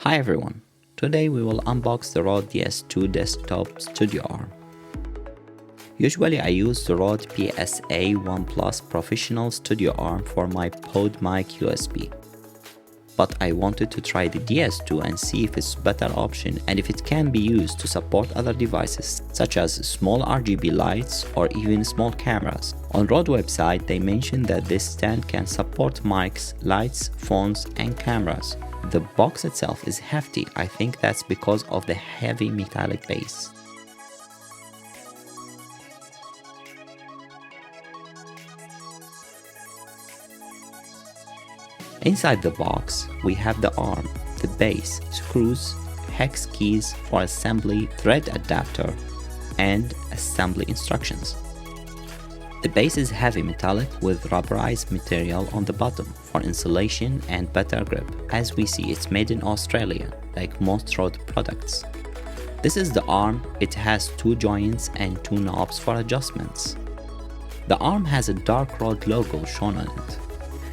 Hi everyone, today we will unbox the Rode Ds2 Desktop Studio Arm. Usually I use the Rode PSA 1 Plus Professional Studio Arm for my pod mic USB. But I wanted to try the Ds2 and see if it's a better option and if it can be used to support other devices such as small RGB lights or even small cameras. On Rode website they mentioned that this stand can support mics, lights, phones and cameras. The box itself is hefty. I think that's because of the heavy metallic base. Inside the box, we have the arm, the base, screws, hex keys for assembly, thread adapter, and assembly instructions. The base is heavy metallic with rubberized material on the bottom for insulation and better grip. As we see, it's made in Australia, like most Rode products. This is the arm. It has 2 joints and 2 knobs for adjustments. The arm has a dark Rode logo shown on it.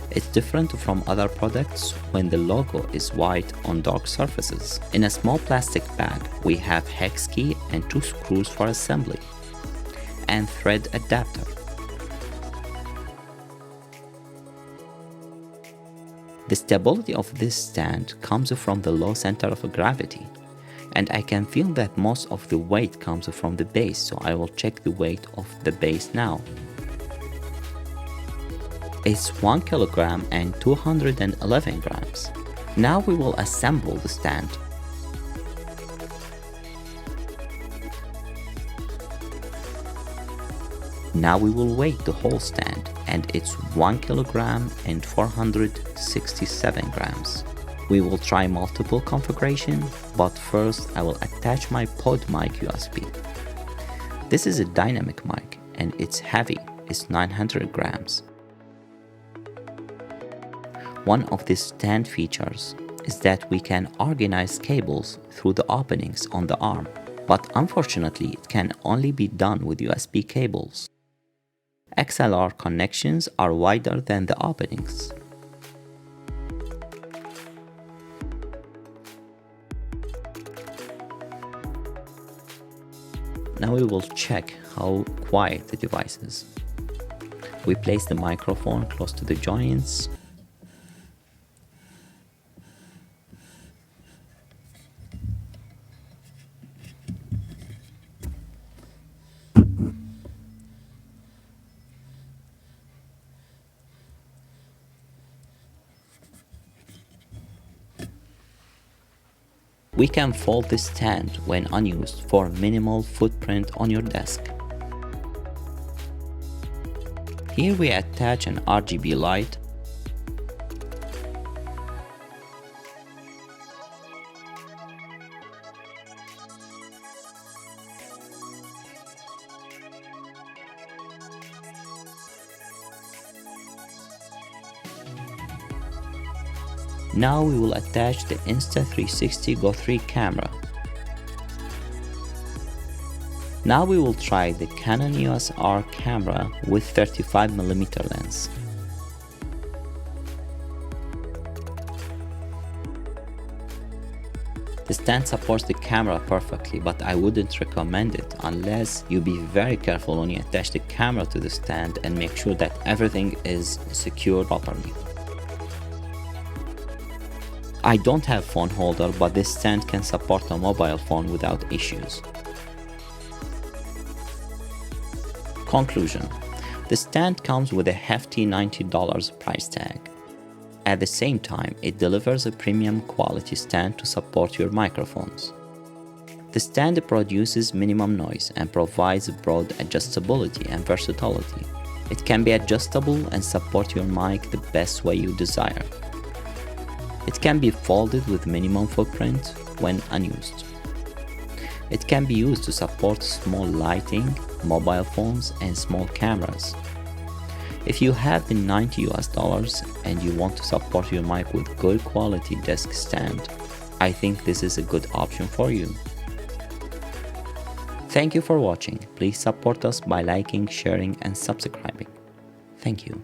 It's different from other products when the logo is white on dark surfaces. In a small plastic bag, we have hex key and 2 screws for assembly, and thread adapter. The stability of this stand comes from the low center of gravity, and I can feel that most of the weight comes from the base, so I will check the weight of the base now. It's 1 kilogram and 211 grams. Now we will assemble the stand. Now we will weigh the whole stand, and it's 1 kilogram and 467 grams. We will try multiple configurations, but first I will attach my pod mic USB. This is a dynamic mic and it's heavy, it's 900 grams. One of the stand features is that we can organize cables through the openings on the arm, but unfortunately it can only be done with USB cables. XLR connections are wider than the openings. Now we will check how quiet the device is. We place the microphone close to the joints. We can fold this stand when unused for minimal footprint on your desk. Here we attach an RGB light, Now we will attach the Insta360 Go3 camera. Now we will try the Canon EOS R camera with 35mm lens. The stand supports the camera perfectly, but I wouldn't recommend it unless you be very careful when you attach the camera to the stand and make sure that everything is secured properly. I don't have phone holder, but this stand can support a mobile phone without issues. Conclusion: the stand comes with a hefty $90 price tag. At the same time, it delivers a premium quality stand to support your microphones. The stand produces minimum noise and provides broad adjustability and versatility. It can be adjustable and support your mic the best way you desire. It can be folded with minimum footprint when unused. It can be used to support small lighting, mobile phones, and small cameras. If you have the $90 and you want to support your mic with good quality desk stand, I think this is a good option for you. Thank you for watching. Please support us by liking, sharing, and subscribing. Thank you.